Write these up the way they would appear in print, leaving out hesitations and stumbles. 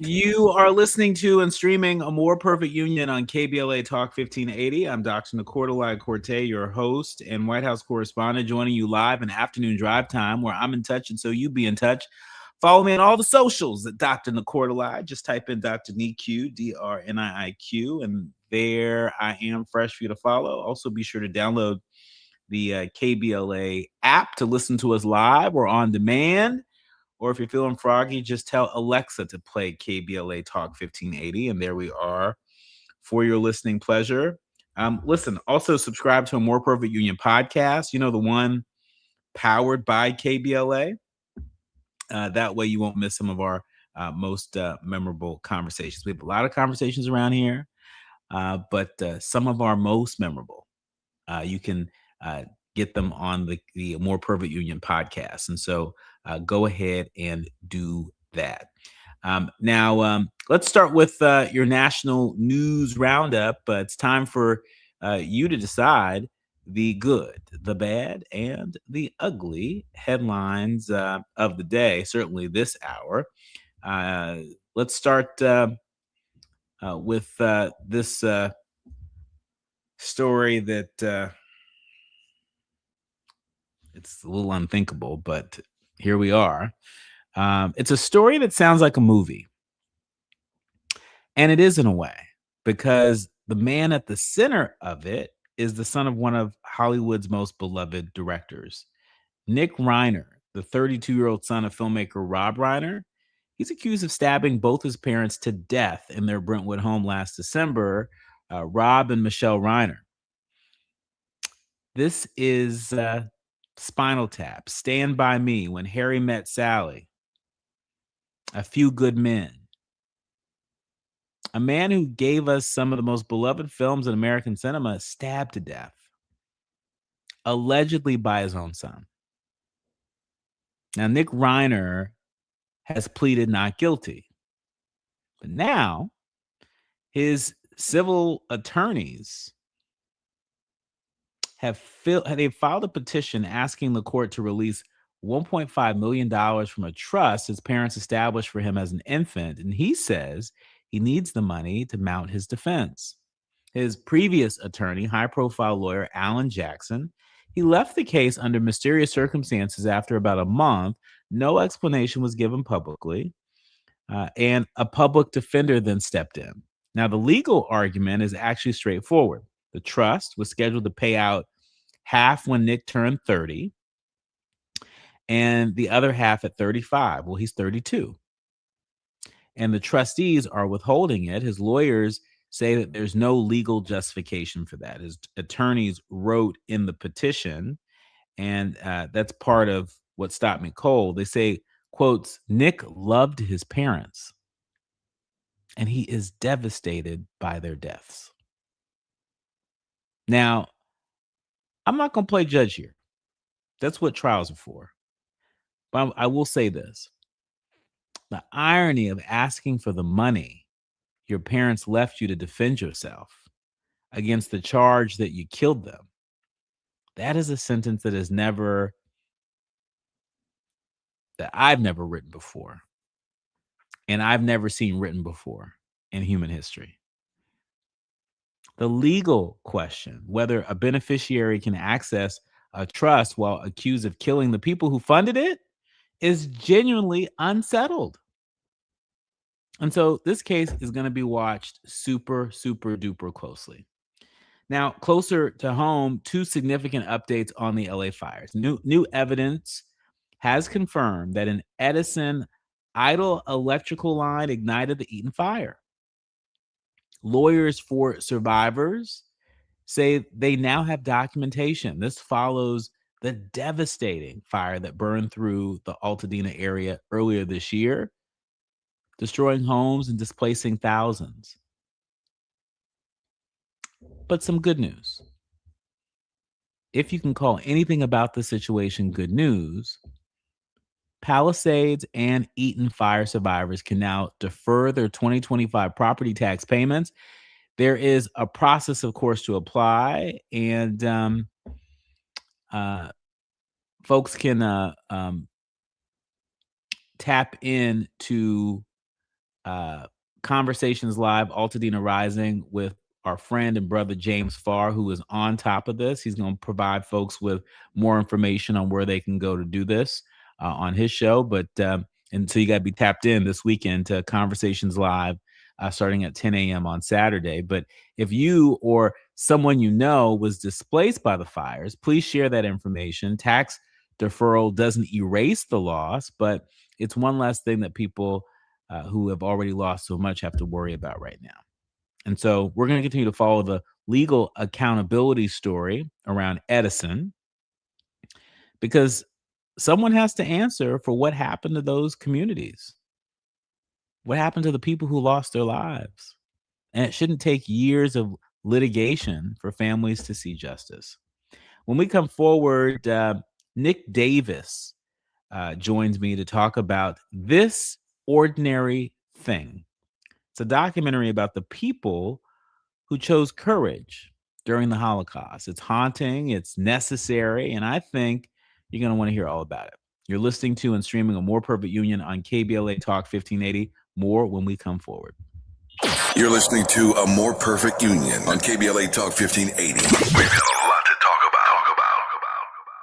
You are listening to and streaming A More Perfect Union on KBLA Talk 1580. I'm Dr. Nii-Quartelai Quartey, your host and White House correspondent, joining you live in afternoon drive time where I'm in touch and so you be in touch. Follow me on all the socials at Dr. Nii-Quartelai. Just type in Dr. Nii-Q, D-R-N-I-I-Q, and there I am, fresh for you to follow. Also, be sure to download the KBLA app to listen to us live or on demand. Or if you're feeling froggy, just tell Alexa to play KBLA Talk 1580. And there we are for your listening pleasure. Listen, also subscribe to a More Perfect Union podcast. You know, the one powered by KBLA. That way you won't miss some of our most memorable conversations. We have a lot of conversations around here, but some of our most memorable, you can get them on the More Perfect Union podcast. And so go ahead and do that. Now, let's start with your national news roundup. It's time for you to decide the good, the bad, and the ugly headlines of the day, certainly this hour. Let's start with this story that it's a little unthinkable, but here we are. It's a story that sounds like a movie. And it is in a way, because the man at the center of it is the son of one of Hollywood's most beloved directors, Nick Reiner, the 32-year-old son of filmmaker Rob Reiner. He's accused of stabbing both his parents to death in their Brentwood home last December, Rob and Michelle Reiner. This is Spinal Tap, Stand By Me, When Harry Met Sally, A Few Good Men. A man who gave us some of the most beloved films in American cinema stabbed to death, allegedly by his own son. Now, Nick Reiner has pleaded not guilty, but now his civil attorneys they've filed a petition asking the court to release $1.5 million from a trust his parents established for him as an infant, and he says he needs the money to mount his defense. His previous attorney, high-profile lawyer Alan Jackson, he left the case under mysterious circumstances after about a month. No explanation was given publicly, and a public defender then stepped in. Now, the legal argument is actually straightforward. The trust was scheduled to pay out half when Nick turned 30 and the other half at 35. Well, he's 32. And the trustees are withholding it. His lawyers say that there's no legal justification for that. His attorneys wrote in the petition, and that's part of what stopped me cold. They say, quotes, Nick loved his parents, and he is devastated by their deaths. Now, I'm not going to play judge here. That's what trials are for. But I will say this. The irony of asking for the money your parents left you to defend yourself against the charge that you killed them, that is a sentence that I've never written before. And I've never seen written before in human history. The legal question, whether a beneficiary can access a trust while accused of killing the people who funded it, is genuinely unsettled. And so this case is going to be watched super, super duper closely. Now, closer to home, two significant updates on the LA fires. New evidence has confirmed that an Edison idle electrical line ignited the Eaton fire. Lawyers for survivors say they now have documentation. This follows the devastating fire that burned through the Altadena area earlier this year, destroying homes and displacing thousands. But some good news. If you can call anything about the situation good news, Palisades and Eaton fire survivors can now defer their 2025 property tax payments. There is a process, of course, to apply, and folks can tap into Conversations Live, Altadena Rising, with our friend and brother James Farr, who is on top of this. He's going to provide folks with more information on where they can go to do this on his show. But and so you got to be tapped in this weekend to Conversations Live, starting at 10 a.m. on Saturday. But if you or someone you know was displaced by the fires, please share that information. Tax deferral doesn't erase the loss, but it's one less thing that people who have already lost so much have to worry about right now. And so we're going to continue to follow the legal accountability story around Edison, because someone has to answer for what happened to those communities. What happened to the people who lost their lives? And it shouldn't take years of litigation for families to see justice. When we come forward, Nick Davis joins me to talk about This Ordinary Thing. It's a documentary about the people who chose courage during the Holocaust. It's haunting, it's necessary, and I think you're going to want to hear all about it. You're listening to and streaming A More Perfect Union on KBLA Talk 1580. More when we come forward. You're listening to A More Perfect Union on KBLA Talk 1580. We've got a lot to talk about.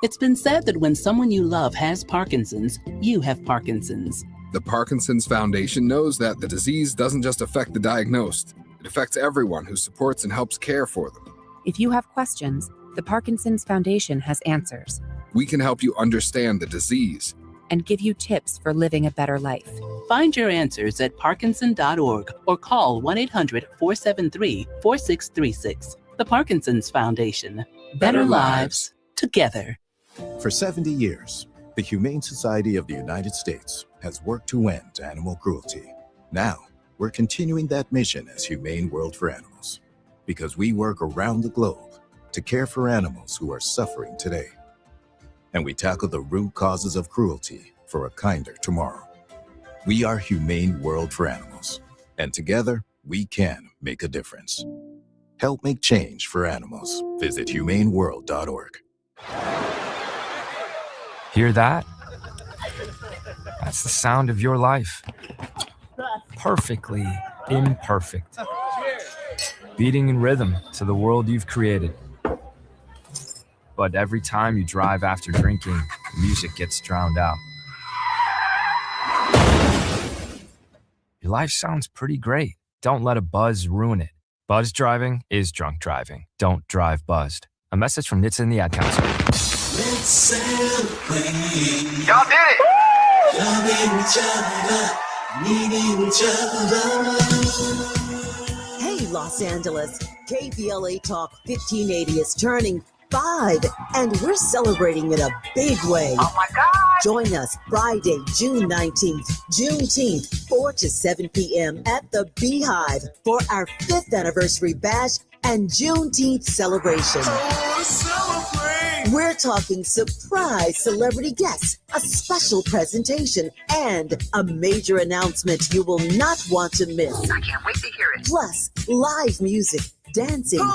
It's been said that when someone you love has Parkinson's, you have Parkinson's. The Parkinson's Foundation knows that the disease doesn't just affect the diagnosed. It affects everyone who supports and helps care for them. If you have questions, the Parkinson's Foundation has answers. We can help you understand the disease and give you tips for living a better life. Find your answers at parkinson.org or call 1-800-473-4636. The Parkinson's Foundation. Better lives together. For 70 years, the Humane Society of the United States has worked to end animal cruelty. Now, we're continuing that mission as Humane World for Animals, because we work around the globe to care for animals who are suffering today. And we tackle the root causes of cruelty for a kinder tomorrow. We are Humane World for Animals, and together we can make a difference. Help make change for animals. Visit humaneworld.org. Hear that? That's the sound of your life. Perfectly imperfect. Beating in rhythm to the world you've created. But every time you drive after drinking, music gets drowned out. Your life sounds pretty great. Don't let a buzz ruin it. Buzz driving is drunk driving. Don't drive buzzed. A message from Nits and the Ad Council. Let's celebrate. Y'all did it! Loving each other, needing each other. Hey, Los Angeles. KBLA Talk 1580 is turning 5, and we're celebrating in a big way. Oh my God! Join us Friday, June 19th, Juneteenth, 4 to 7 p.m. at the Beehive for our 5th anniversary bash and Juneteenth celebration. We're talking surprise celebrity guests, a special presentation, and a major announcement you will not want to miss. I can't wait to hear it. Plus, live music, dancing,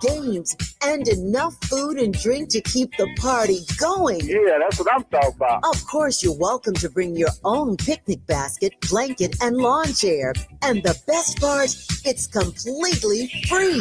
games, and enough food and drink to keep the party going. Yeah, that's what I'm talking about. Of course, you're welcome to bring your own picnic basket, blanket, and lawn chair. And the best part, it's completely free.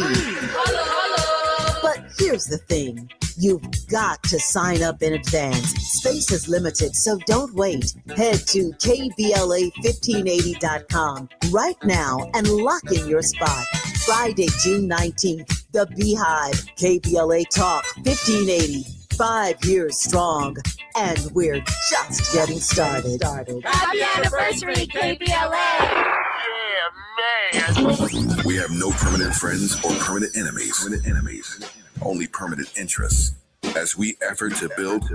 But here's the thing. You've got to sign up in advance. Space is limited, so don't wait. Head to KBLA1580.com right now and lock in your spot. Friday, June 19th, The Beehive, KBLA Talk 1580. 5 years strong, and we're just getting started. Happy anniversary, KBLA! Yeah, man. We have no permanent friends or permanent enemies. Only permanent interests as we effort to build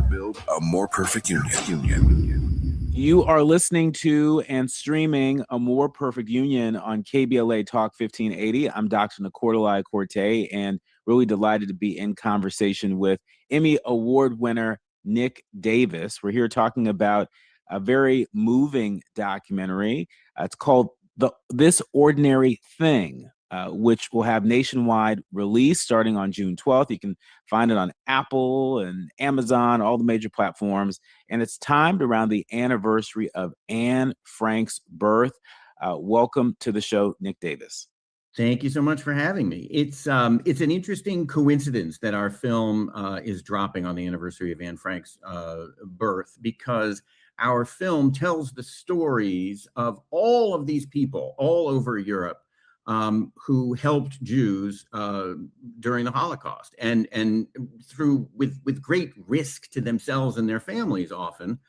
a more perfect union. You are listening to and streaming A More Perfect Union on KBLA Talk 1580. I'm Dr. Nii-Quartelai Quartey, and really delighted to be in conversation with Emmy Award winner Nick Davis. We're here talking about a very moving documentary. It's called This Ordinary Thing, which will have nationwide release starting on June 12th. You can find it on Apple and Amazon, all the major platforms. And it's timed around the anniversary of Anne Frank's birth. Welcome to the show, Nick Davis. Thank you so much for having me. It's an interesting coincidence that our film is dropping on the anniversary of Anne Frank's birth, because our film tells the stories of all of these people all over Europe who helped Jews during the Holocaust, and through with great risk to themselves and their families often.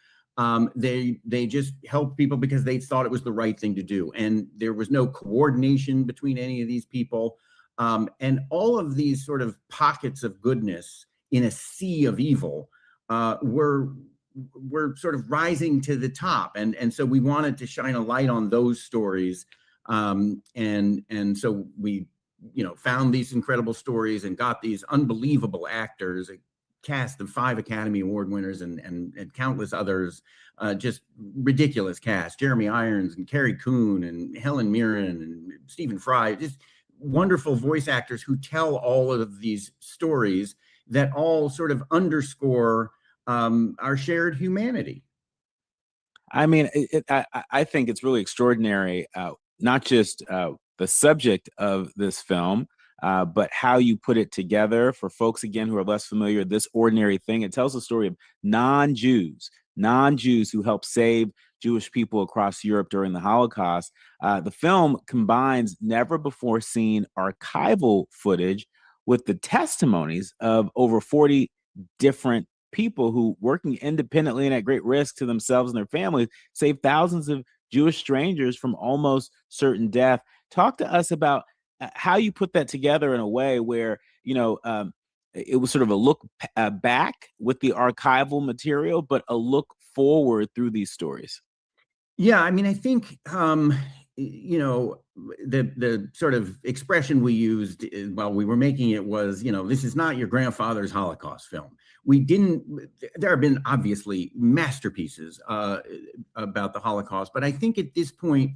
They just helped people because they thought it was the right thing to do. And there was no coordination between any of these people. And all of these sort of pockets of goodness in a sea of evil were sort of rising to the top. And so we wanted to shine a light on those stories. And so we, found these incredible stories and got these unbelievable actors, cast of 5 Academy Award winners and countless others, just ridiculous cast. Jeremy Irons and Carrie Coon and Helen Mirren and Stephen Fry, just wonderful voice actors who tell all of these stories that all sort of underscore our shared humanity. I mean, I think it's really extraordinary, not just the subject of this film, but how you put it together. For folks, again, who are less familiar, This Ordinary Thing, it tells the story of non-Jews who helped save Jewish people across Europe during the Holocaust. The film combines never-before-seen archival footage with the testimonies of over 40 different people who, working independently and at great risk to themselves and their families, saved thousands of Jewish strangers from almost certain death. Talk to us about how you put that together in a way where, it was sort of a look back with the archival material, but a look forward through these stories. Yeah, I mean, I think, the sort of expression we used while we were making it was, this is not your grandfather's Holocaust film. There have been obviously masterpieces about the Holocaust, but I think at this point,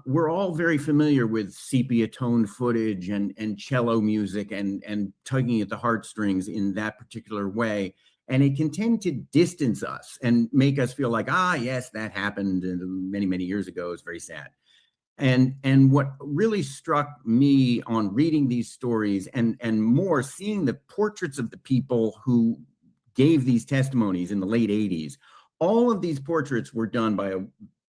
we're all very familiar with sepia-toned footage and cello music and tugging at the heartstrings in that particular way. And it can tend to distance us and make us feel like, yes, that happened many, many years ago. It's very sad. And what really struck me on reading these stories and more seeing the portraits of the people who gave these testimonies in the late 80s, all of these portraits were done by a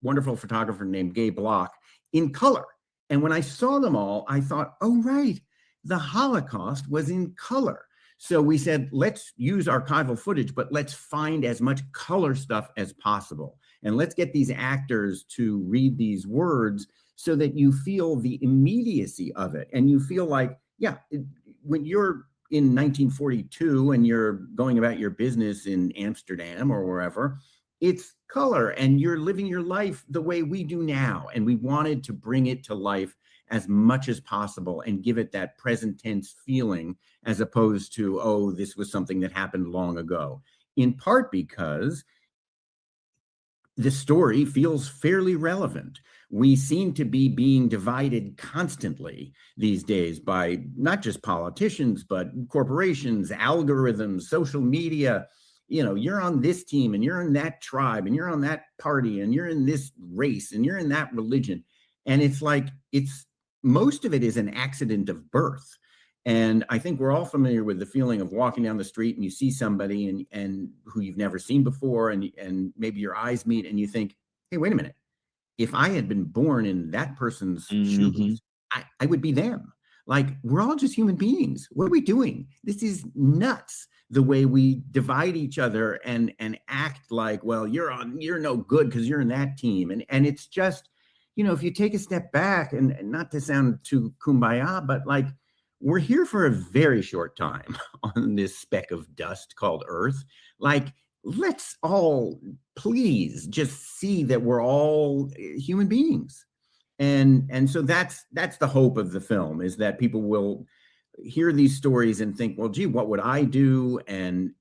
wonderful photographer named Gabe Block in color. And when I saw them all, I thought, oh, right, the Holocaust was in color. So we said, let's use archival footage, but let's find as much color stuff as possible. And let's get these actors to read these words so that you feel the immediacy of it. And you feel like, when you're in 1942 and you're going about your business in Amsterdam or wherever, it's color and you're living your life the way we do now. And we wanted to bring it to life as much as possible and give it that present tense feeling, as opposed to, this was something that happened long ago. In part because the story feels fairly relevant. We seem to be being divided constantly these days by not just politicians, but corporations, algorithms, social media. You're on this team and you're in that tribe and you're on that party and you're in this race and you're in that religion. And it's like, most of it is an accident of birth. And I think we're all familiar with the feeling of walking down the street and you see somebody and who you've never seen before, and maybe your eyes meet and you think, hey, wait a minute. If I had been born in that person's shoes, I would be them. Like, we're all just human beings. What are we doing? This is nuts. The way we divide each other and act like, well, you're no good because you're in that team. And it's just, if you take a step back and not to sound too kumbaya, but like, we're here for a very short time on this speck of dust called Earth. Like, let's all please just see that we're all human beings. And so that's the hope of the film, is that people will hear these stories and think, well, gee, what would I do? And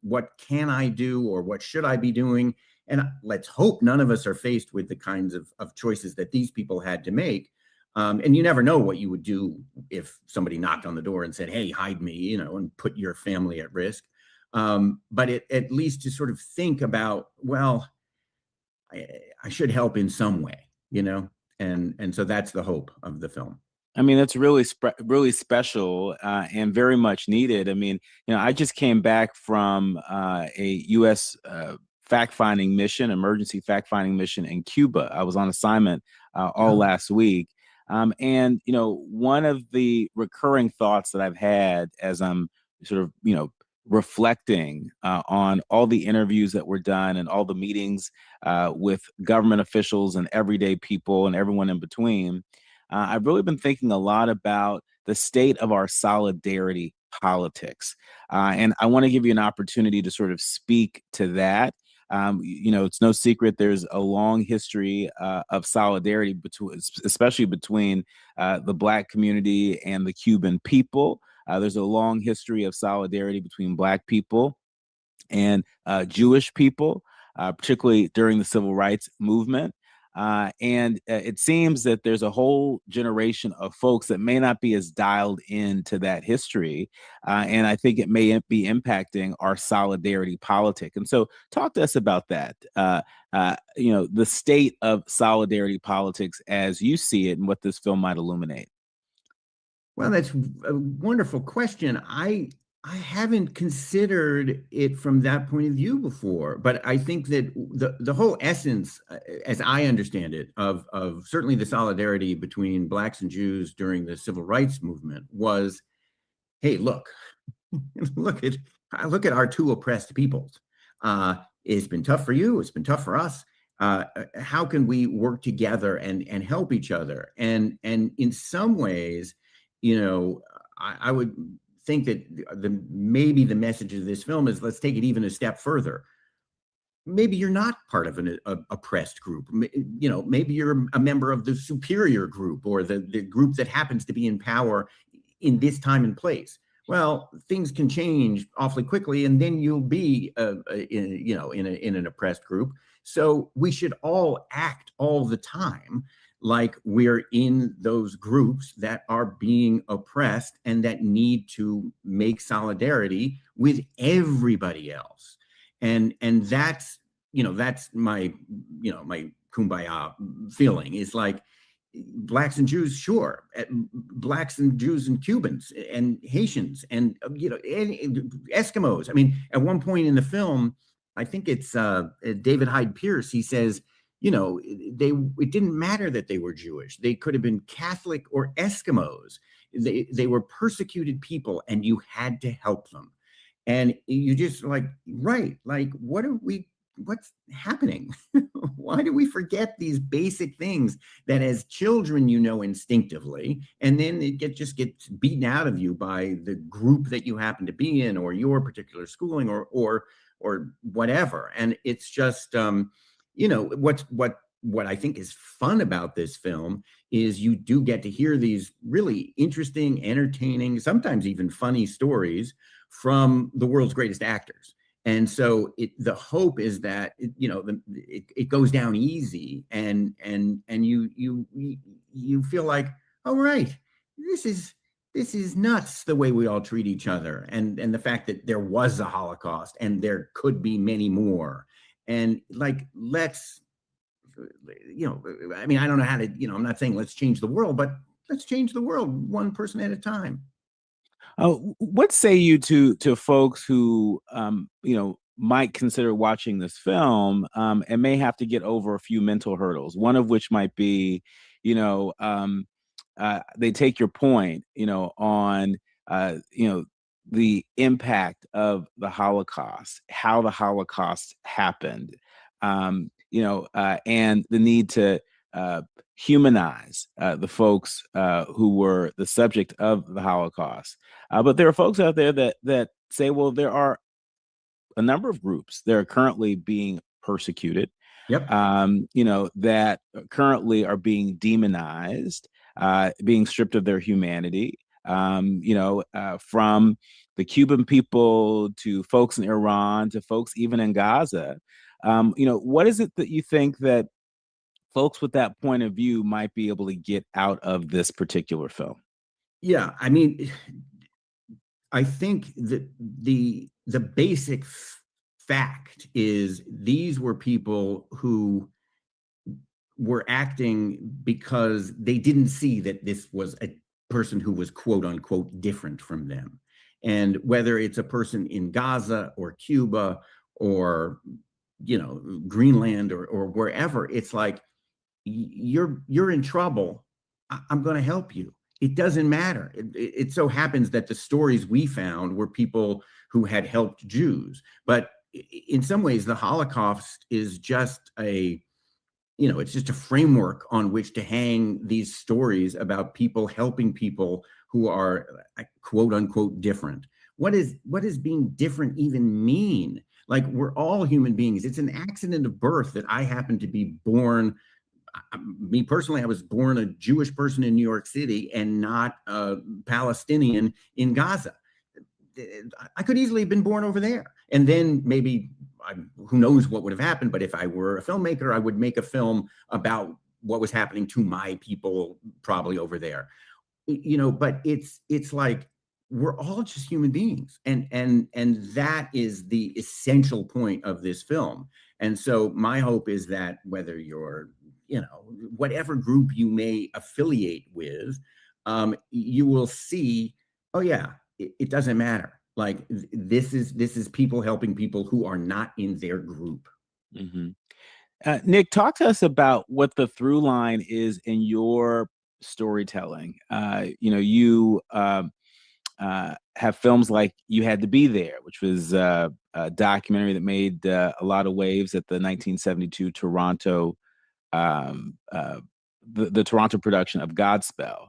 what can I do? Or what should I be doing? And let's hope none of us are faced with the kinds of choices that these people had to make. And you never know what you would do if somebody knocked on the door and said, hey, hide me, and put your family at risk. But at least to sort of think about, well, I should help in some way, And so that's the hope of the film. I mean, that's really special and very much needed. I mean, I just came back from a U.S. Fact-finding mission, emergency fact-finding mission in Cuba. I was on assignment all last week. And, one of the recurring thoughts that I've had as I'm sort of, reflecting on all the interviews that were done and all the meetings with government officials and everyday people and everyone in between, I've really been thinking a lot about the state of our solidarity politics. And I want to give you an opportunity to sort of speak to that. It's no secret there's a long history of solidarity especially between the Black community and the Cuban people. There's a long history of solidarity between Black people and Jewish people, particularly during the Civil Rights Movement. And it seems that there's a whole generation of folks that may not be as dialed into that history. And I think it may be impacting our solidarity politic. And so talk to us about that, the state of solidarity politics as you see it and what this film might illuminate. Well, that's a wonderful question. I haven't considered it from that point of view before, but I think that the whole essence, as I understand it, of certainly the solidarity between Blacks and Jews during the Civil Rights Movement was, hey, look at our two oppressed peoples. It's been tough for you. It's been tough for us. How can we work together and help each other? And in some ways, I would think that maybe the message of this film is, let's take it even a step further. Maybe you're not part of an oppressed group. Maybe you're a member of the superior group or the group that happens to be in power in this time and place. Well, things can change awfully quickly, and then you'll be in an oppressed group. So we should all act all the time like we're in those groups that are being oppressed and that need to make solidarity with everybody else. And that's my my kumbaya feeling is like, Blacks and Jews, sure. Blacks and Jews and Cubans and Haitians and Eskimos. I mean, at one point in the film, I think it's David Hyde Pierce, he says, it didn't matter that they were Jewish. They could have been Catholic or Eskimos. They were persecuted people, and you had to help them. And you just what's happening? Why do we forget these basic things that as children instinctively, and then it just gets beaten out of you by the group that you happen to be in, or your particular schooling, or whatever. And it's just what I think is fun about this film is you do get to hear these really interesting, entertaining, sometimes even funny stories from the world's greatest actors. And so the hope is that it goes down easy, and you feel like, all right, this is nuts the way we all treat each other, and the fact that there was a Holocaust and there could be many more, and let's I mean, I don't know how to I'm not saying let's change the world, but let's change the world one person at a time. What say you to folks who might consider watching this film and may have to get over a few mental hurdles? One of which might be, they take your point, on the impact of the Holocaust, how the Holocaust happened, and the need to humanize the folks who were the subject of the Holocaust. But there are folks out there that say, well, there are a number of groups that are currently being persecuted, that currently are being demonized, being stripped of their humanity, from the Cuban people to folks in Iran to folks even in Gaza. What is it that you think that folks with that point of view might be able to get out of this particular film? Yeah, I mean, I think that the basic fact is these were people who were acting because they didn't see that this was a person who was quote unquote different from them. And whether it's a person in Gaza or Cuba or, Greenland or wherever, it's like, you're in trouble. I'm going to help you. It doesn't matter. It so happens that the stories we found were people who had helped Jews. But in some ways, the Holocaust is just it's just a framework on which to hang these stories about people helping people who are quote unquote different. What does being different even mean? Like, we're all human beings. It's an accident of birth that I happen to be born. Me personally, I was born a Jewish person in New York City and not a Palestinian in Gaza. I could easily have been born over there. And then maybe, who knows what would have happened, but if I were a filmmaker, I would make a film about what was happening to my people probably over there. But it's like, we're all just human beings. And that is the essential point of this film. And so my hope is that whether you're, whatever group you may affiliate with, you will see, oh yeah, it doesn't matter. Like, this is people helping people who are not in their group. Mm-hmm. Nick, talk to us about what the through line is in your storytelling. You have films like You Had to Be There, which was a documentary that made a lot of waves at the 1972 Toronto, the Toronto production of Godspell.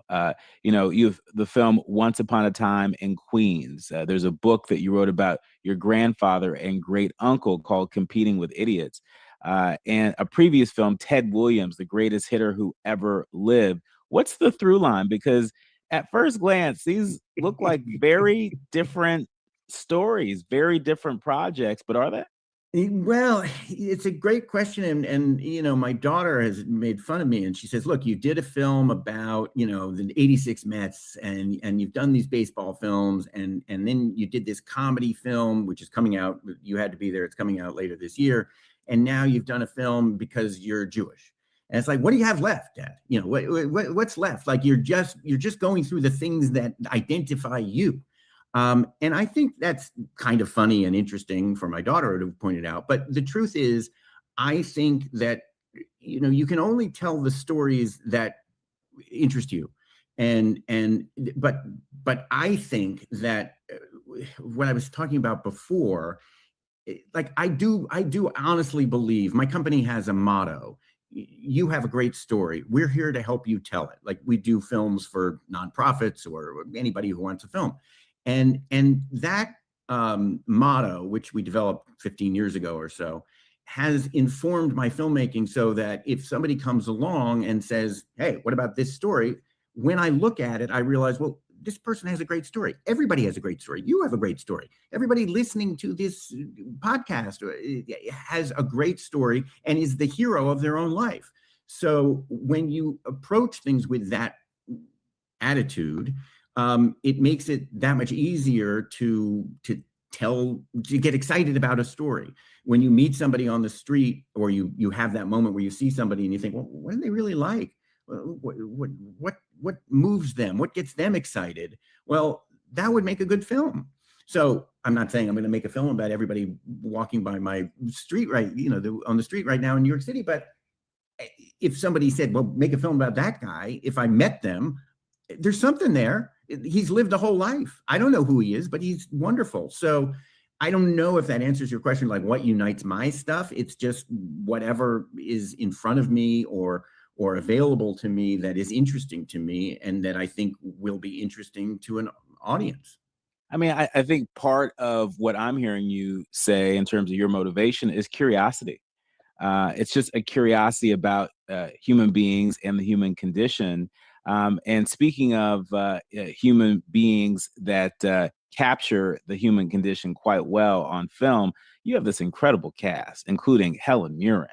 You've the film Once Upon a Time in Queens. There's a book that you wrote about your grandfather and great uncle called Competing with Idiots. And a previous film, Ted Williams, the greatest hitter who ever lived. What's the through line? Because at first glance, these look like very different stories, very different projects, but are they? Well, it's a great question. And my daughter has made fun of me, and she says, look, you did a film about, the 86 Mets and you've done these baseball films and then you did this comedy film, which is coming out. You Had to Be There. It's coming out later this year. And now you've done a film because you're Jewish. And it's like, what do you have left, Dad? What's left? Like, you're just going through the things that identify you. And I think that's kind of funny and interesting for my daughter to point it out. But the truth is, I think that, you can only tell the stories that interest you. But I think that what I was talking about before, like, I do honestly believe my company has a motto. You have a great story. We're here to help you tell it. Like, we do films for nonprofits or anybody who wants a film. And that motto, which we developed 15 years ago or so, has informed my filmmaking, so that if somebody comes along and says, hey, what about this story? When I look at it, I realize, well, this person has a great story. Everybody has a great story. You have a great story. Everybody listening to this podcast has a great story and is the hero of their own life. So when you approach things with that attitude, it makes it that much easier to get excited about a story. When you meet somebody on the street, or you have that moment where you see somebody and you think, well, what do they really like? What moves them? What gets them excited? Well, that would make a good film. So I'm not saying I'm going to make a film about everybody walking by my street on the street right now in New York City. But if somebody said, well, make a film about that guy, if I met them, there's something there. He's lived a whole life. I don't know who he is, but he's wonderful. So I don't know if that answers your question, like what unites my stuff. It's just whatever is in front of me or available to me that is interesting to me and that I think will be interesting to an audience. I mean, I think part of what I'm hearing you say in terms of your motivation is curiosity. It's just a curiosity about human beings and the human condition. And speaking of human beings that capture the human condition quite well on film, you have this incredible cast, including Helen Mirren,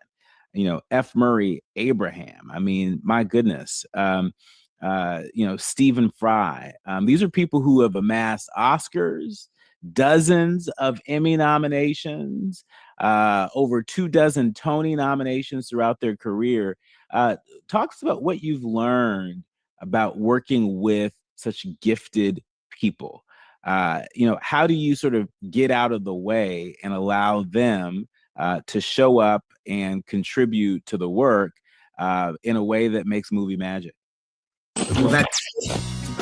F. Murray Abraham. I mean, my goodness, Stephen Fry. These are people who have amassed Oscars, dozens of Emmy nominations, over 24 Tony nominations throughout their career. Talk to us about what you've learned about working with such gifted people. How do you sort of get out of the way and allow them to show up and contribute to the work in a way that makes movie magic? Well,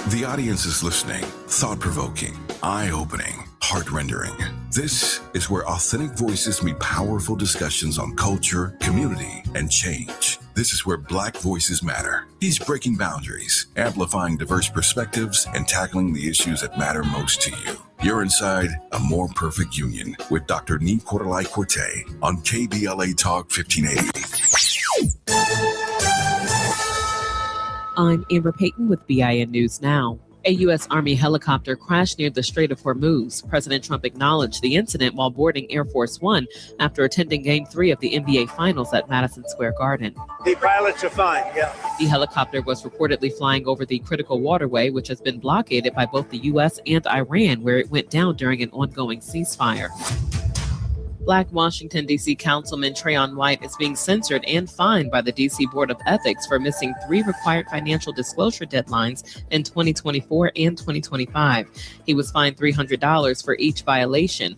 the audience is listening, thought-provoking, eye-opening, heart-rendering. This is where authentic voices meet powerful discussions on culture, community, and change. This is where Black voices matter. He's breaking boundaries, amplifying diverse perspectives, and tackling the issues that matter most to you. You're inside A More Perfect Union with Dr. Nii-Quartelai Quartey on KBLA Talk 1580. I'm Amber Payton with BIN News Now. A U.S. Army helicopter crashed near the Strait of Hormuz. President Trump acknowledged the incident while boarding Air Force One after attending Game 3 of the NBA Finals at Madison Square Garden. The pilots are fine, yeah. The helicopter was reportedly flying over the critical waterway, which has been blockaded by both the U.S. and Iran, where it went down during an ongoing ceasefire. Black Washington, D.C. Councilman Trayon White is being censored and fined by the D.C. Board of Ethics for missing 3 required financial disclosure deadlines in 2024 and 2025. He was fined $300 for each violation.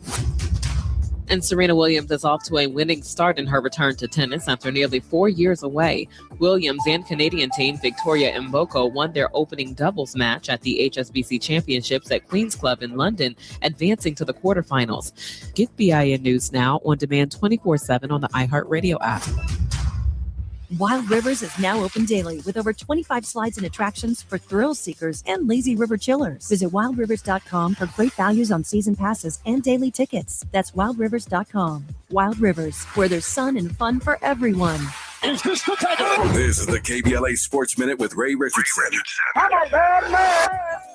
And Serena Williams is off to a winning start in her return to tennis after nearly 4 years away. Williams and Canadian team Victoria Mboko won their opening doubles match at the HSBC Championships at Queen's Club in London, advancing to the quarterfinals. Get BIN News Now on demand 24/7 on the iHeartRadio app. Wild Rivers is now open daily with over 25 slides and attractions for thrill seekers and lazy river chillers. Visit wildrivers.com for great values on season passes and daily tickets. That's wildrivers.com. Wild Rivers, where there's sun and fun for everyone. This is the KBLA Sports Minute with Ray Richardson. I'm a bad man.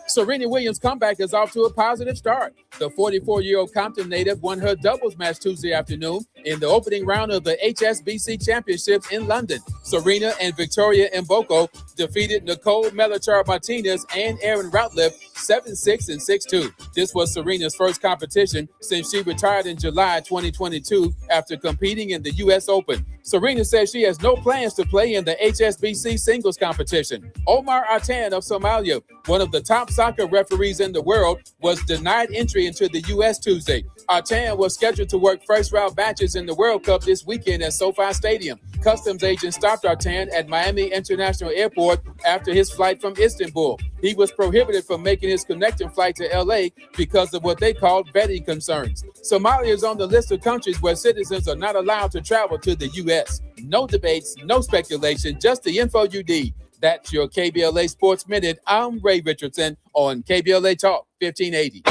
Serena Williams' comeback is off to a positive start. The 44-year-old Compton native won her doubles match Tuesday afternoon in the opening round of the HSBC Championships in London. Serena and Victoria Mboko defeated Nicole Melachar-Martinez and Erin Routliffe 7-6 and 6-2. This was Serena's first competition since she retired in July 2022 after competing in the U.S. Open. Serena says she has no plans to play in the HSBC singles competition. Omar Atan of Somalia, one of the top soccer referees in the world, was denied entry into the U.S. Tuesday. Atan was scheduled to work first-round matches in the World Cup this weekend at SoFi Stadium. Customs agents stopped Atan at Miami International Airport after his flight from Istanbul. He was prohibited from making his connecting flight to L.A. because of what they called vetting concerns. Somalia is on the list of countries where citizens are not allowed to travel to the U.S. No debates, no speculation, just the info you need. That's your KBLA Sports Minute. I'm Ray Richardson on KBLA Talk 1580.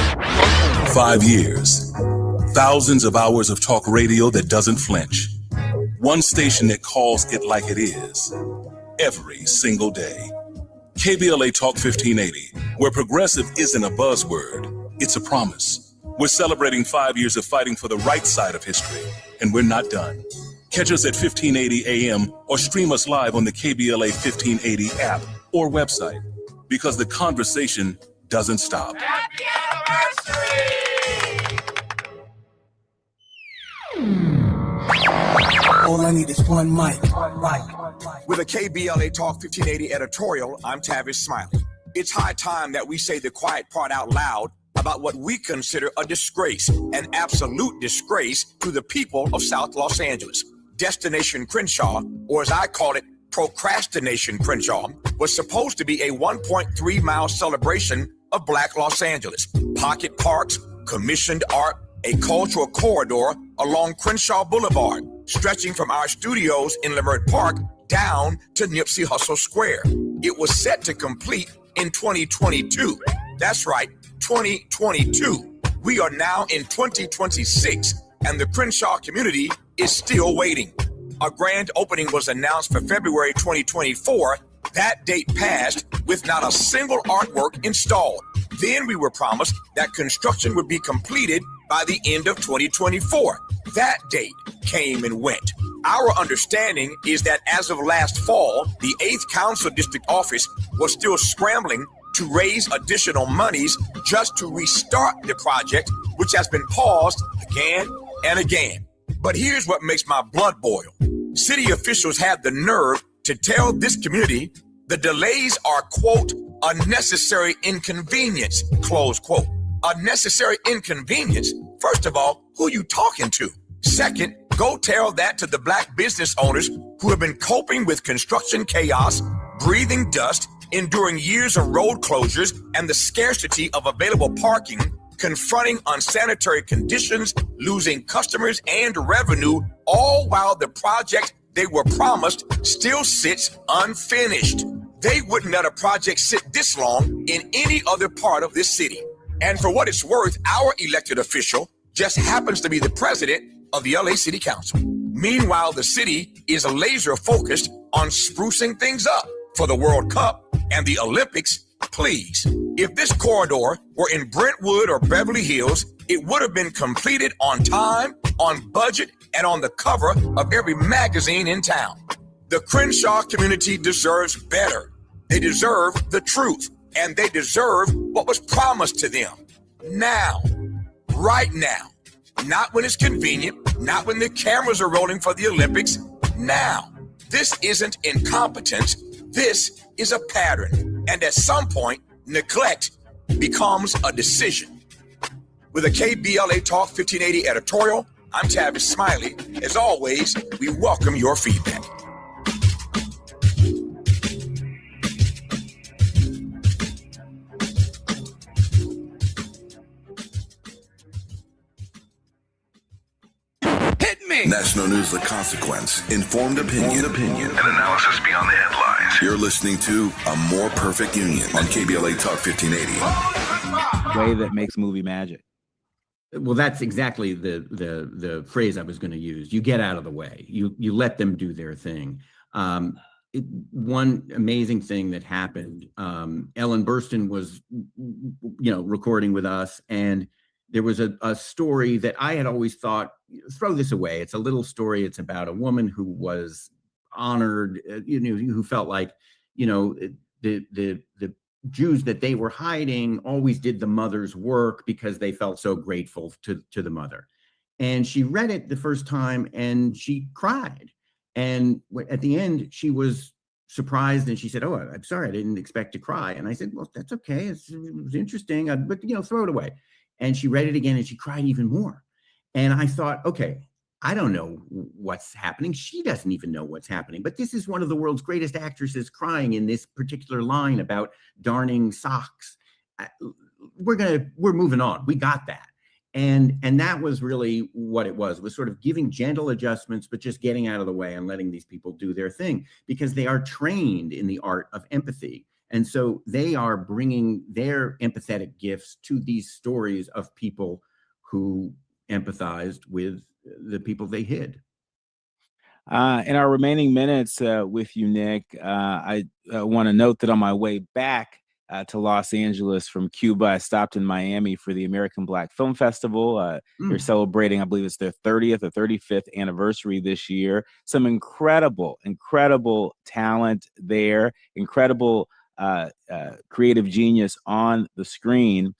5 years. Thousands of hours of talk radio that doesn't flinch. One station that calls it like it is. Every single day. KBLA Talk 1580, where progressive isn't a buzzword, it's a promise. We're celebrating 5 years of fighting for the right side of history, and we're not done. Catch us at 1580 AM or stream us live on the KBLA 1580 app or website, because the conversation doesn't stop. Happy anniversary! All I need is one mic. With a KBLA Talk 1580 editorial, I'm Tavish Smiley. It's high time that we say the quiet part out loud about what we consider a disgrace, an absolute disgrace to the people of South Los Angeles. Destination Crenshaw, or as I call it, Procrastination Crenshaw, was supposed to be a 1.3-mile celebration of Black Los Angeles. Pocket parks, commissioned art, a cultural corridor along Crenshaw Boulevard, stretching from our studios in Leimert Park down to Nipsey Hussle Square. It was set to complete in 2022. That's right, 2022. We are now in 2026, and the Crenshaw community is still waiting. A grand opening was announced for February 2024. That date passed with not a single artwork installed. Then we were promised that construction would be completed by the end of 2024. That date came and went. Our understanding is that as of last fall, the 8th Council District Office was still scrambling to raise additional monies just to restart the project, which has been paused again and again. But here's what makes my blood boil. City officials had the nerve to tell this community the delays are, quote, a necessary inconvenience, close quote. A necessary inconvenience? First of all, who you talking to? Second, go tell that to the Black business owners who have been coping with construction chaos, breathing dust, enduring years of road closures, and the scarcity of available parking, confronting unsanitary conditions, losing customers and revenue, all while the project they were promised still sits unfinished. They wouldn't let a project sit this long in any other part of this city. And for what it's worth, our elected official just happens to be the president of the LA City Council. Meanwhile, the city is laser focused on sprucing things up for the World Cup and the Olympics. Please, if this corridor were in Brentwood or Beverly Hills, it would have been completed on time, on budget, and on the cover of every magazine in town. The Crenshaw community deserves better. They deserve the truth, and they deserve what was promised to them. Now, right now. Not when it's convenient, not when the cameras are rolling for the Olympics. Now, this isn't incompetence. This is a pattern. And at some point, neglect becomes a decision. With a KBLA Talk 1580 editorial, I'm Tavis Smiley. As always, we welcome your feedback. National News, The Consequence, informed opinion, and analysis beyond the headlines. You're listening to A More Perfect Union on KBLA Talk 1580. Way that makes movie magic. Well, that's exactly the phrase I was going to use. You get out of the way. You let them do their thing. One amazing thing that happened, Ellen Burstyn was, recording with us, and there was a story that I had always thought, throw this away. It's a little story. It's about a woman who was honored, who felt like, the Jews that they were hiding always did the mother's work because they felt so grateful to the mother. And she read it the first time and she cried. And at the end, she was surprised and she said, "Oh, I'm sorry, I didn't expect to cry." And I said, "Well, that's okay. It was interesting, but throw it away." And she read it again and she cried even more. And I thought, okay, I don't know what's happening. She doesn't even know what's happening. But this is one of the world's greatest actresses crying in this particular line about darning socks. We're moving on. We got that. And that was really what it was sort of giving gentle adjustments, but just getting out of the way and letting these people do their thing because they are trained in the art of empathy. And so they are bringing their empathetic gifts to these stories of people who empathized with the people they hid. In our remaining minutes with you, Nick, I want to note that on my way back to Los Angeles from Cuba, I stopped in Miami for the American Black Film Festival. They're celebrating, I believe it's their 30th or 35th anniversary this year. Some incredible talent there, incredible creative genius on the screen.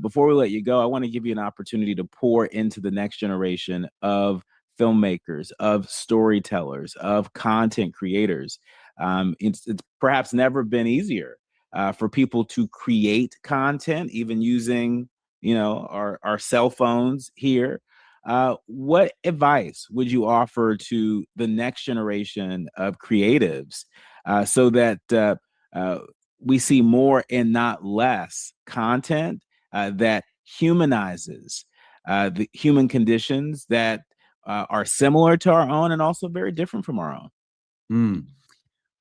Before we let you go, I want to give you an opportunity to pour into the next generation of filmmakers, of storytellers, of content creators. It's perhaps never been easier for people to create content, even using, our cell phones here. What advice would you offer to the next generation of creatives so that we see more and not less content that humanizes the human conditions that are similar to our own and also very different from our own?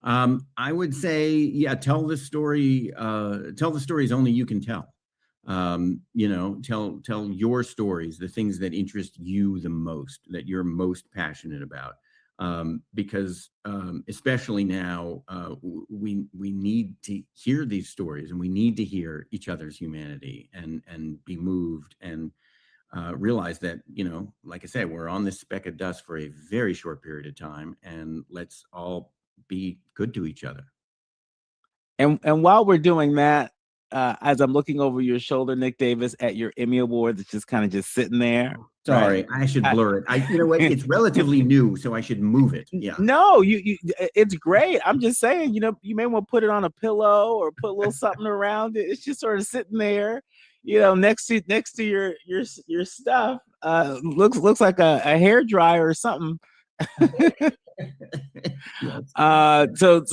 I would say, tell the story. Tell the stories only you can tell. Tell your stories, the things that interest you the most, that you're most passionate about. Because especially now, we need to hear these stories, and we need to hear each other's humanity and be moved and realize that, like I said, we're on this speck of dust for a very short period of time, and let's all be good to each other. And while we're doing that, as I'm looking over your shoulder, Nick Davis, at your Emmy Award that's just kind of just sitting there. Sorry, right? I should blur it. You know what? It's relatively new, so I should move it. Yeah. No, it's great. I'm just saying, you may want to put it on a pillow or put a little something around it. It's just sort of sitting there, next to your stuff. Looks like a hair dryer or something. So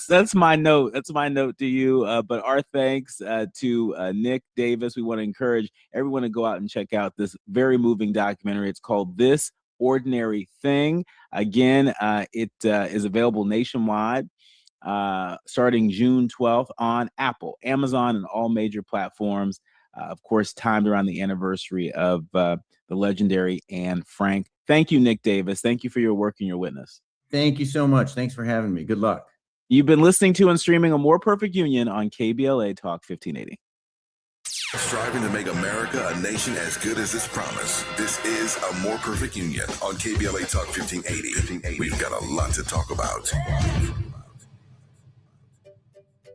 that's my note. That's my note to you. But our thanks to Nick Davis. We want to encourage everyone to go out and check out this very moving documentary. It's called This Ordinary Thing. Again, it is available nationwide starting June 12th on Apple, Amazon, and all major platforms. Of course, timed around the anniversary of the legendary Anne Frank. Thank you, Nick Davis. Thank you for your work and your witness. Thank you so much. Thanks for having me. Good luck. You've been listening to and streaming A More Perfect Union on KBLA Talk 1580. Striving to make America a nation as good as its promise. This is A More Perfect Union on KBLA Talk 1580. We've got a lot to talk about.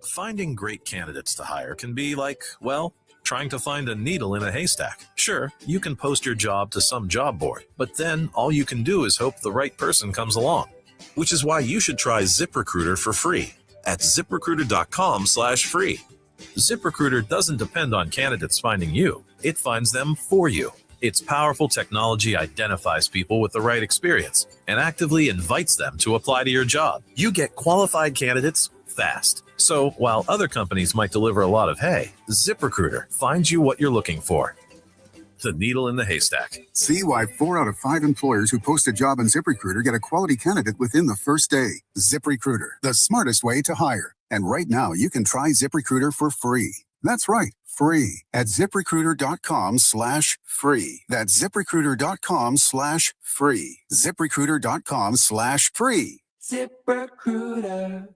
Finding great candidates to hire can be like, well, trying to find a needle in a haystack. Sure, you can post your job to some job board, but then all you can do is hope the right person comes along. Which is why you should try ZipRecruiter for free at ZipRecruiter.com/free. ZipRecruiter doesn't depend on candidates finding you. It finds them for you. Its powerful technology identifies people with the right experience and actively invites them to apply to your job. You get qualified candidates fast. So while other companies might deliver a lot of hay, ZipRecruiter finds you what you're looking for. The needle in the haystack. See why 4 out of 5 employers who post a job on ZipRecruiter get a quality candidate within the first day. ZipRecruiter, the smartest way to hire. And right now, you can try ZipRecruiter for free. That's right, free at ZipRecruiter.com/free. That's ZipRecruiter.com/free. ZipRecruiter.com/free. ZipRecruiter.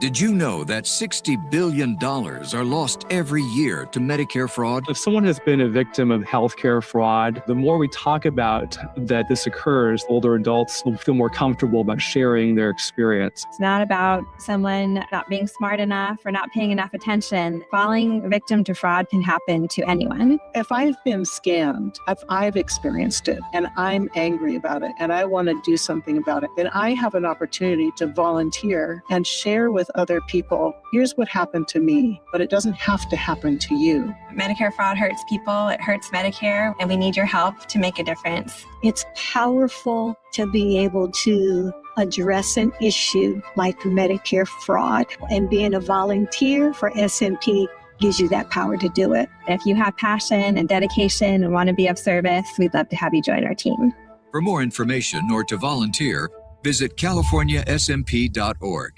Did you know that $60 billion are lost every year to Medicare fraud? If someone has been a victim of healthcare fraud, the more we talk about that this occurs, older adults will feel more comfortable about sharing their experience. It's not about someone not being smart enough or not paying enough attention. Falling victim to fraud can happen to anyone. If I've been scammed, if I've experienced it and I'm angry about it and I want to do something about it, then I have an opportunity to volunteer and share with other people, here's what happened to me, but it doesn't have to happen to you. Medicare fraud hurts people, it hurts Medicare, and we need your help to make a difference. It's powerful to be able to address an issue like Medicare fraud, and being a volunteer for SMP gives you that power to do it. If you have passion and dedication and want to be of service, we'd love to have you join our team. For more information or to volunteer, visit californiasmp.org.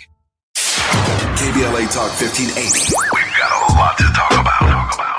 KBLA Talk 1580. We've got a lot to talk about.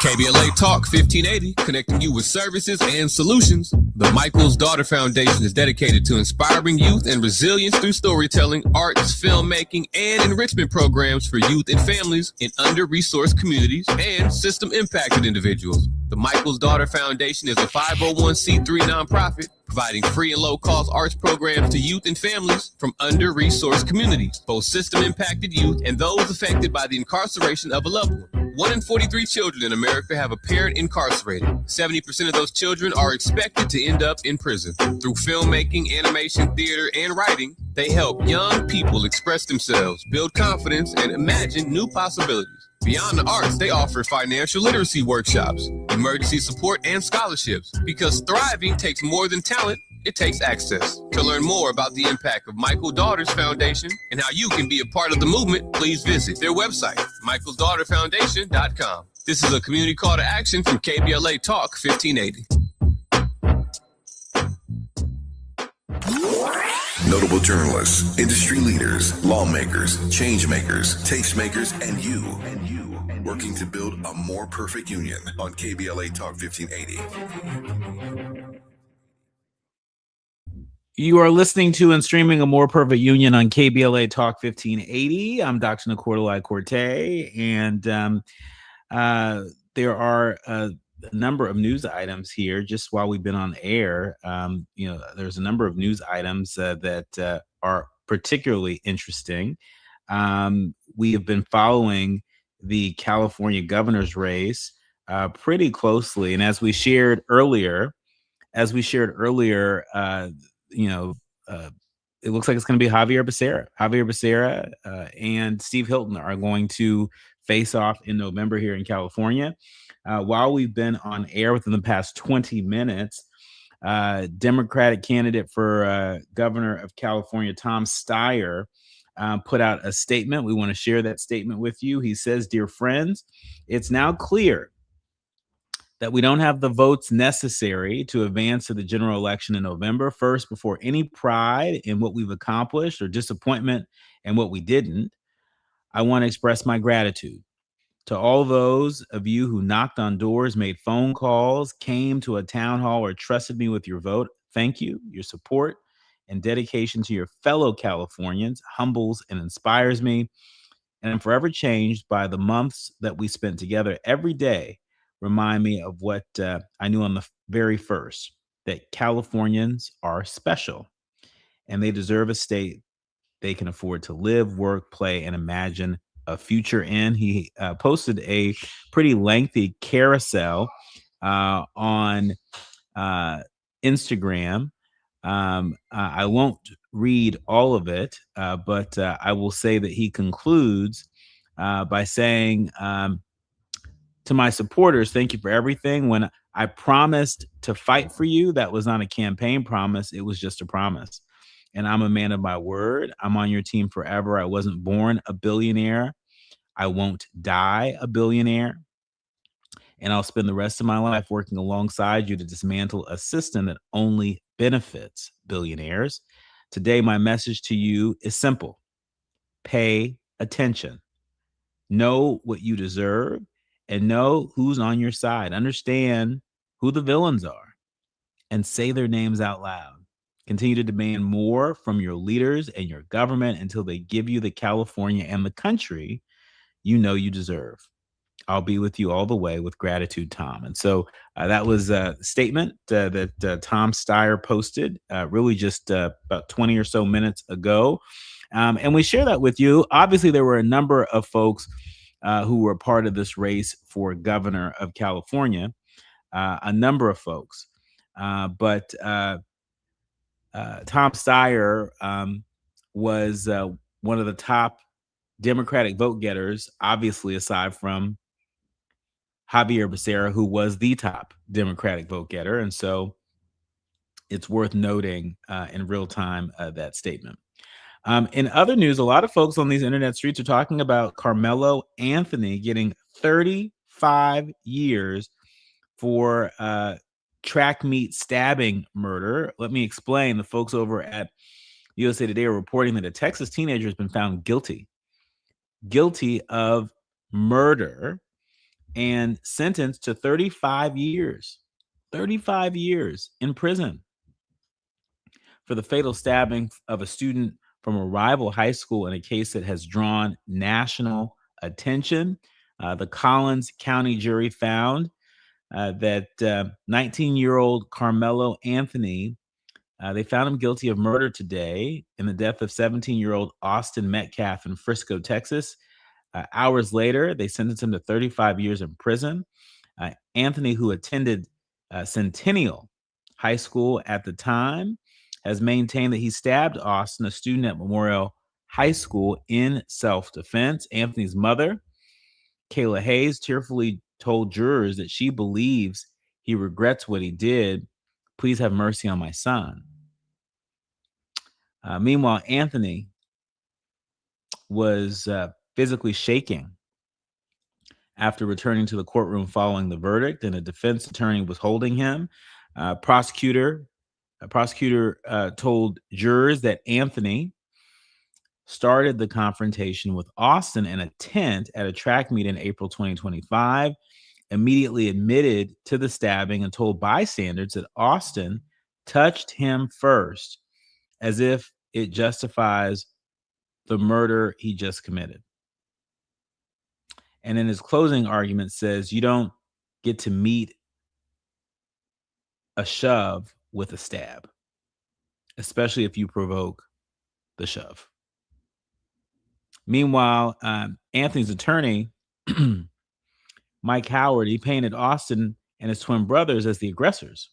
KBLA Talk 1580, connecting you with services and solutions. The Michael's Daughter Foundation is dedicated to inspiring youth and resilience through storytelling, arts, filmmaking, and enrichment programs for youth and families in under-resourced communities and system-impacted individuals. The Michael's Daughter Foundation is a 501c3 nonprofit providing free and low-cost arts programs to youth and families from under-resourced communities, both system-impacted youth and those affected by the incarceration of a loved one. 1 in 43 children in America have a parent incarcerated. 70% of those children are expected to end up in prison. Through filmmaking, animation, theater, and writing, they help young people express themselves, build confidence, and imagine new possibilities. Beyond the arts, they offer financial literacy workshops, emergency support, and scholarships. Because thriving takes more than talent, it takes access. To learn more about the impact of Michael Daughters Foundation and how you can be a part of the movement, please visit their website, michaelsdaughterfoundation.com. This is a community call to action from KBLA Talk 1580. Notable journalists, industry leaders, lawmakers, change makers, tastemakers, and you working to build a more perfect union on KBLA Talk 1580. You are listening to and streaming A More Perfect Union on KBLA Talk 1580. I'm Dr. Nii-Quartelai Quartey, and there are a number of news items here just while we've been on air. There's a number of news items that are particularly interesting. We have been following the California governor's race pretty closely. And as we shared earlier, you know, it looks like it's going to be Javier Becerra. Javier Becerra and Steve Hilton are going to face off in November here in California. While we've been on air within the past 20 minutes, Democratic candidate for governor of California, Tom Steyer, put out a statement. We want to share that statement with you. He says, "Dear friends, it's now clear that we don't have the votes necessary to advance to the general election in November. First, before any pride in what we've accomplished or disappointment in what we didn't, I want to express my gratitude to all those of you who knocked on doors, made phone calls, came to a town hall, or trusted me with your vote. Thank you. Your support and dedication to your fellow Californians humbles and inspires me, and I'm forever changed by the months that we spent together. Every day remind me of what I knew on the very first, that Californians are special and they deserve a state they can afford to live, work, play, and imagine a future in." He posted a pretty lengthy carousel on Instagram. I won't read all of it, but I will say that he concludes by saying, "To my supporters, thank you for everything. When I promised to fight for you, that was not a campaign promise. It was just a promise. And I'm a man of my word. I'm on your team forever. I wasn't born a billionaire. I won't die a billionaire. And I'll spend the rest of my life working alongside you to dismantle a system that only benefits billionaires. Today, my message to you is simple. Pay attention. Know what you deserve and know who's on your side. Understand who the villains are and say their names out loud. Continue to demand more from your leaders and your government until they give you the California and the country you know you deserve. I'll be with you all the way. With gratitude, Tom." And so that was a statement that Tom Steyer posted really just about 20 or so minutes ago. And we share that with you. Obviously, there were a number of folks who were part of this race for governor of California, a number of folks. But Tom Steyer was one of the top Democratic vote getters, obviously, aside from Javier Becerra, who was the top Democratic vote getter. And so it's worth noting in real time that statement. In other news, a lot of folks on these internet streets are talking about Carmelo Anthony getting 35 years for track meet stabbing murder. Let me explain. The folks over at USA Today are reporting that a Texas teenager has been found guilty of murder and sentenced to 35 years in prison for the fatal stabbing of a student from a rival high school in a case that has drawn national attention. The Collins County jury found that 19-year-old Carmelo Anthony, they found him guilty of murder today in the death of 17-year-old Austin Metcalf in Frisco, Texas. Hours later, they sentenced him to 35 years in prison. Anthony, who attended Centennial High School at the time, has maintained that he stabbed Austin, a student at Memorial High School, in self-defense. Anthony's mother, Kayla Hayes, tearfully told jurors that she believes he regrets what he did. Please have mercy on my son. Meanwhile, Anthony was physically shaking after returning to the courtroom following the verdict, and a defense attorney was holding him. A prosecutor told jurors that Anthony started the confrontation with Austin in a tent at a track meet in April 2025, immediately admitted to the stabbing and told bystanders that Austin touched him first, as if it justifies the murder he just committed. And in his closing argument says, you don't get to meet a shove with a stab, especially if you provoke the shove. Meanwhile, Anthony's attorney Mike Howard, he painted Austin and his twin brothers as the aggressors.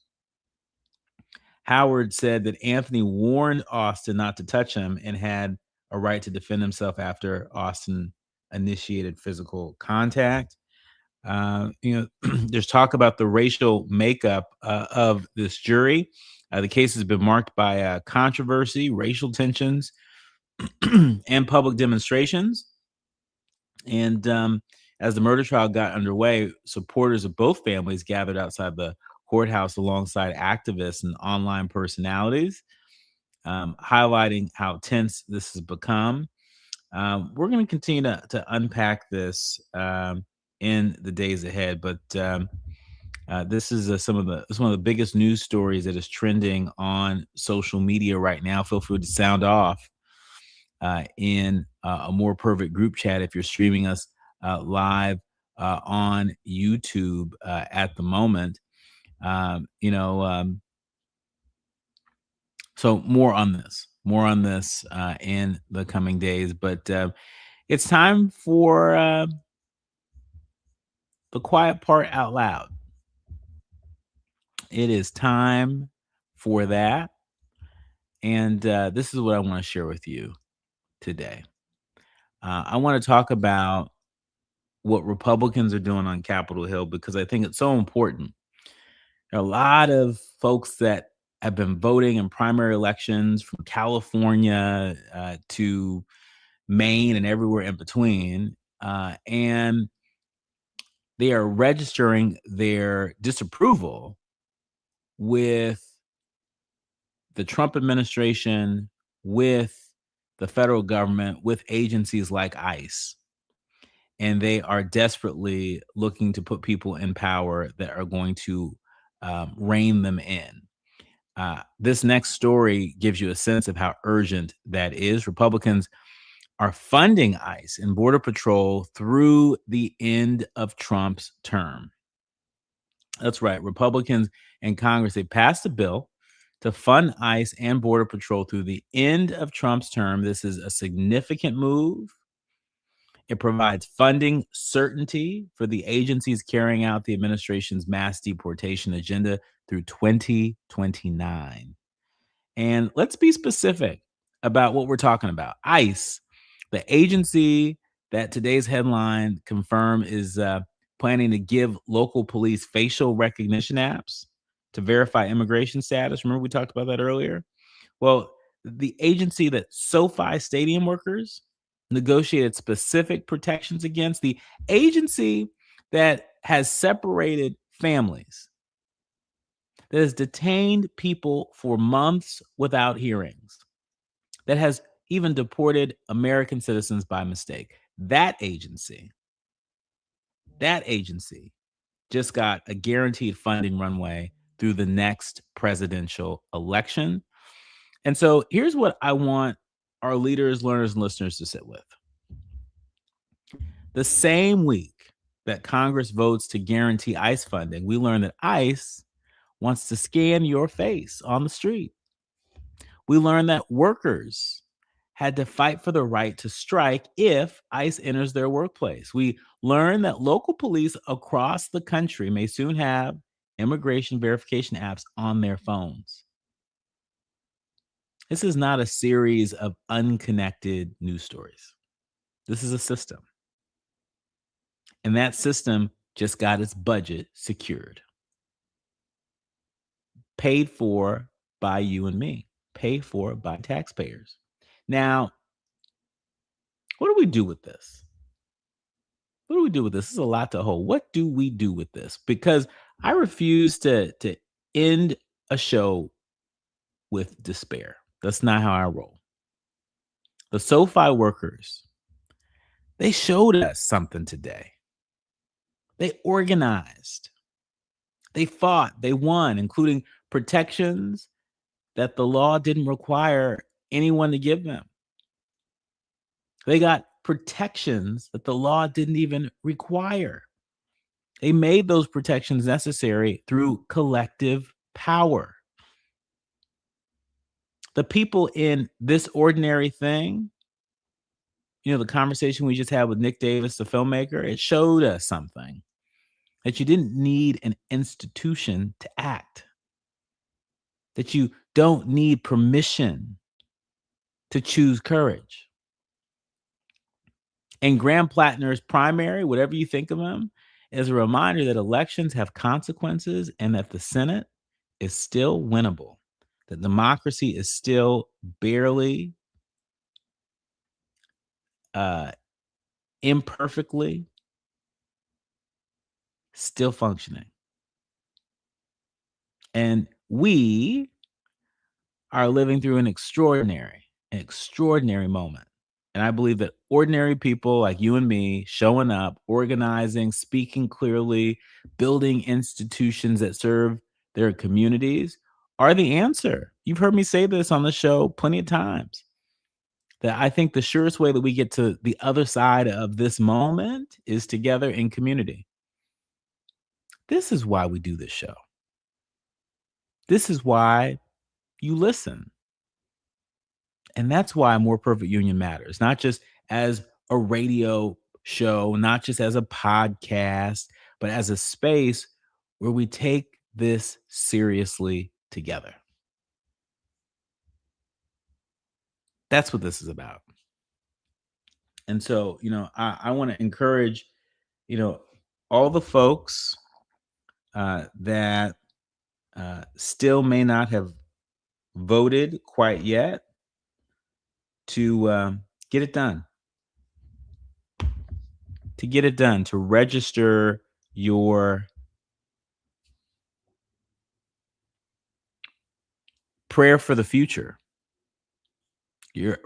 Howard said that Anthony warned Austin not to touch him and had a right to defend himself after Austin initiated physical contact. There's talk about the racial makeup of this jury. The case has been marked by controversy, racial tensions, and public demonstrations. And as the murder trial got underway, supporters of both families gathered outside the courthouse alongside activists and online personalities, highlighting how tense this has become. We're going to continue to unpack this in the days ahead, but this is one of the biggest news stories that is trending on social media right now. Feel free to sound off in a More Perfect group chat if you're streaming us live on YouTube at the moment. So more on this in the coming days, but it's time for the quiet part out loud. It is time for that. And this is what I want to share with you today. I want to talk about what Republicans are doing on Capitol Hill because I think it's so important. There are a lot of folks that have been voting in primary elections from California to Maine and everywhere in between. And they are registering their disapproval with the Trump administration, with the federal government, with agencies like ICE. And they are desperately looking to put people in power that are going to rein them in. This next story gives you a sense of how urgent that is. Republicans are funding ICE and Border Patrol through the end of Trump's term. That's right. Republicans in Congress, they passed a bill to fund ICE and Border Patrol through the end of Trump's term. This is a significant move. It provides funding certainty for the agencies carrying out the administration's mass deportation agenda through 2029. And let's be specific about what we're talking about. ICE, the agency that today's headline confirmed is planning to give local police facial recognition apps to verify immigration status. Remember we talked about that earlier? Well, the agency that SoFi Stadium workers negotiated specific protections against, the agency that has separated families, that has detained people for months without hearings, that has even deported American citizens by mistake. That agency just got a guaranteed funding runway through the next presidential election. And so here's what I want our leaders, learners, and listeners to sit with. The same week that Congress votes to guarantee ICE funding, we learn that ICE wants to scan your face on the street. We learn that workers had to fight for the right to strike if ICE enters their workplace. We learn that local police across the country may soon have immigration verification apps on their phones. This is not a series of unconnected news stories. This is a system. And that system just got its budget secured. Paid for by you and me. Paid for by taxpayers. Now, what do we do with this? What do we do with this? This is a lot to hold. What do we do with this? Because I refuse to end a show with despair. That's not how I roll. The SoFi workers, they showed us something today. They organized. They fought. They won, including protections that the law didn't require anyone to give them. They got protections that the law didn't even require. They made those protections necessary through collective power. The people in this ordinary thing, the conversation we just had with Nick Davis, the filmmaker, it showed us something, that you didn't need an institution to act, that you don't need permission to choose courage. And Graham Plattner's primary, whatever you think of him, is a reminder that elections have consequences and that the Senate is still winnable, that democracy is still barely, imperfectly, still functioning. And we are living through an extraordinary moment. And I believe that ordinary people like you and me showing up, organizing, speaking clearly, building institutions that serve their communities are the answer. You've heard me say this on the show plenty of times, that I think the surest way that we get to the other side of this moment is together in community. This is why we do this show. This is why you listen. And that's why More Perfect Union matters, not just as a radio show, not just as a podcast, but as a space where we take this seriously together. That's what this is about. And so, I want to encourage, all the folks that still may not have voted quite yet to get it done. To register your prayer for the future.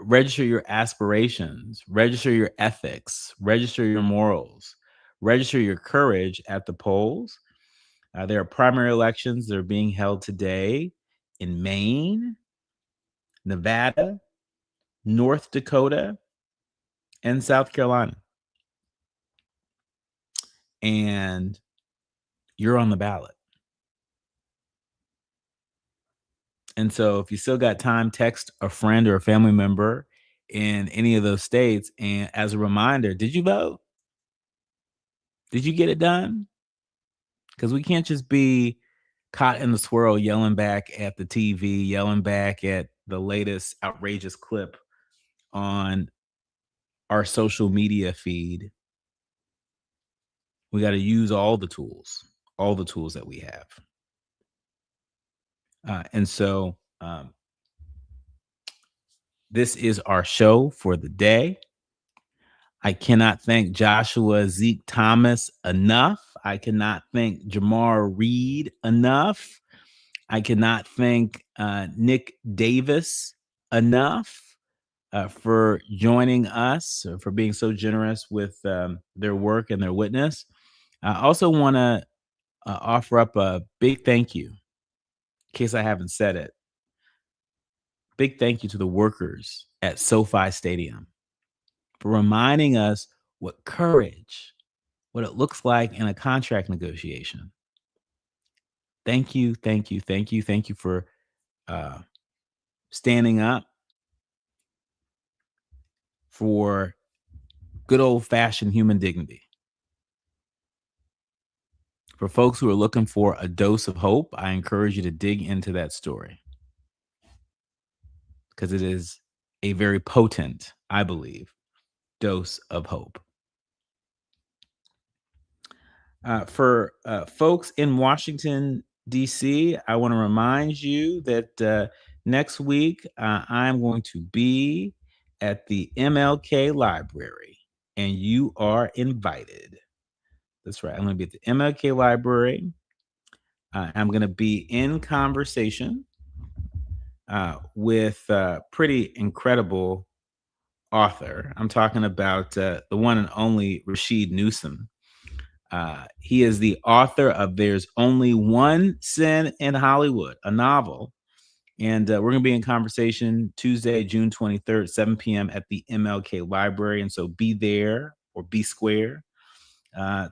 Register your aspirations, register your ethics, register your morals, register your courage at the polls. There are primary elections that are being held today in Maine, Nevada, North Dakota, and South Carolina. And you're on the ballot. And so if you still got time, text a friend or a family member in any of those states. And as a reminder, did you vote? Did you get it done? Because we can't just be caught in the swirl, yelling back at the TV, yelling back at the latest outrageous clip on our social media feed. We got to use all the tools that we have. And so this is our show for the day. I cannot thank Joshua Zeke Thomas enough. I cannot thank Jamar Reed enough. I cannot thank Nick Davis enough for joining us, for being so generous with their work and their witness. I also want to offer up a big thank you, in case I haven't said it. Big thank you to the workers at SoFi Stadium for reminding us what courage, what it looks like in a contract negotiation. Thank you for standing up for good old-fashioned human dignity. For folks who are looking for a dose of hope, I encourage you to dig into that story, because it is a very potent, I believe, dose of hope. For folks in Washington, D.C., I want to remind you that next week I'm going to be at the MLK Library, and you are invited. That's right. I'm going to be at the MLK Library. I'm going to be in conversation with a pretty incredible author. I'm talking about the one and only Rashid Newsom. He is the author of There's Only One Sin in Hollywood, a novel. And we're going to be in conversation Tuesday, June 23rd, 7 p.m. at the MLK Library. And so be there or be square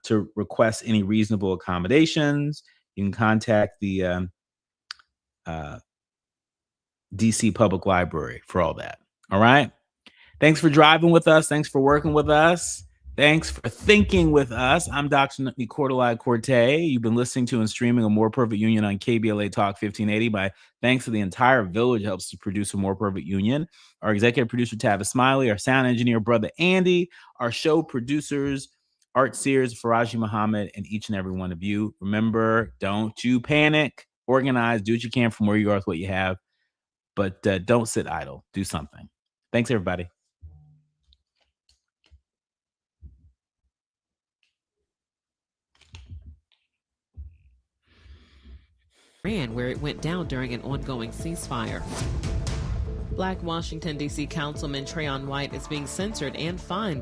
to request any reasonable accommodations. You can contact the DC Public Library for all that. All right. Thanks for driving with us. Thanks for working with us. Thanks for thinking with us. I'm Dr. Nii-Quartelai Quartey. You've been listening to and streaming A More Perfect Union on KBLA Talk 1580. My thanks to the entire village helps to produce A More Perfect Union. Our executive producer, Tavis Smiley, our sound engineer, brother Andy, our show producers, Art Sears, Faraji Muhammad, and each and every one of you. Remember, don't you panic. Organize, do what you can from where you are with what you have, but don't sit idle. Do something. Thanks, everybody. Where it went down during an ongoing ceasefire. Black Washington, D.C. Councilman Trayon White is being censored and fined